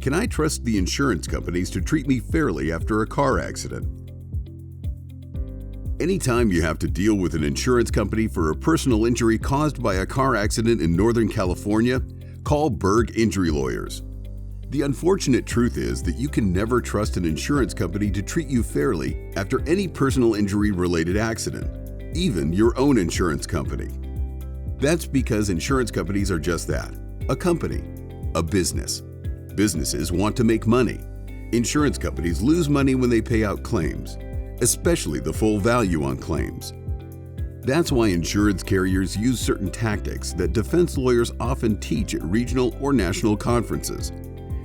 Can I trust the insurance companies to treat me fairly after a car accident? Anytime you have to deal with an insurance company for a personal injury caused by a car accident in Northern California, call Berg Injury Lawyers. The unfortunate truth is that you can never trust an insurance company to treat you fairly after any personal injury-related accident, even your own insurance company. That's because insurance companies are just that, a company, a business. Businesses want to make money. Insurance companies lose money when they pay out claims, especially the full value on claims. That's why insurance carriers use certain tactics that defense lawyers often teach at regional or national conferences.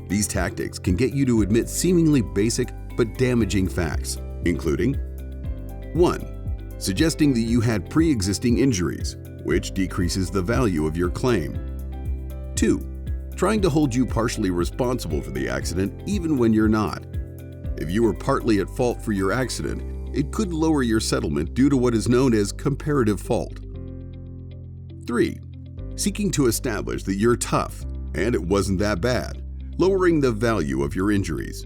These tactics can get you to admit seemingly basic but damaging facts, including 1. Suggesting that you had pre-existing injuries, which decreases the value of your claim. 2. Trying to hold you partially responsible for the accident even when you're not. If you were partly at fault for your accident, it could lower your settlement due to what is known as comparative fault. 3. Seeking to establish that you're tough and it wasn't that bad, lowering the value of your injuries.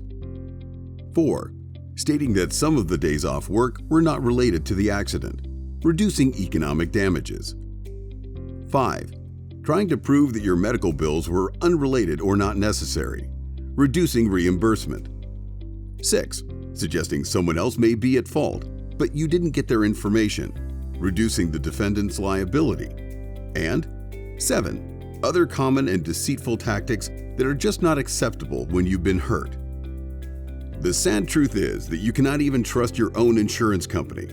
4. Stating that some of the days off work were not related to the accident, reducing economic damages. 5. Trying to prove that your medical bills were unrelated or not necessary, reducing reimbursement. 6. Suggesting someone else may be at fault, but you didn't get their information, reducing the defendant's liability. And 7. Other common and deceitful tactics that are just not acceptable when you've been hurt. The sad truth is that you cannot even trust your own insurance company,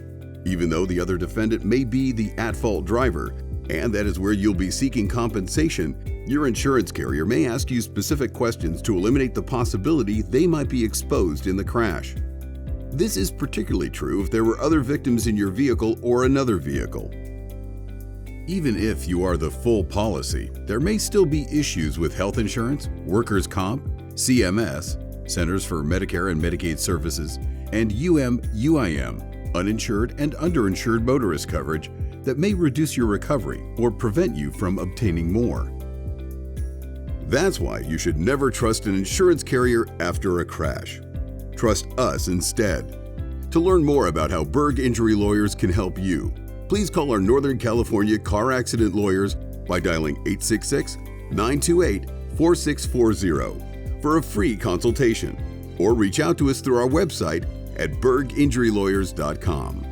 even though the other defendant may be the at-fault driver, and that is where you'll be seeking compensation. Your insurance carrier may ask you specific questions to eliminate the possibility they might be exposed in the crash. This is particularly true if there were other victims in your vehicle or another vehicle. Even if you are the full policy, there may still be issues with health insurance, workers' comp, CMS, Centers for Medicare and Medicaid Services, and UM/UIM, uninsured and underinsured motorist coverage that may reduce your recovery or prevent you from obtaining more. That's why you should never trust an insurance carrier after a crash. Trust us instead. To learn more about how Berg Injury Lawyers can help you, please call our Northern California car accident lawyers by dialing 866-928-4640 for a free consultation, or reach out to us through our website at berginjurylawyers.com.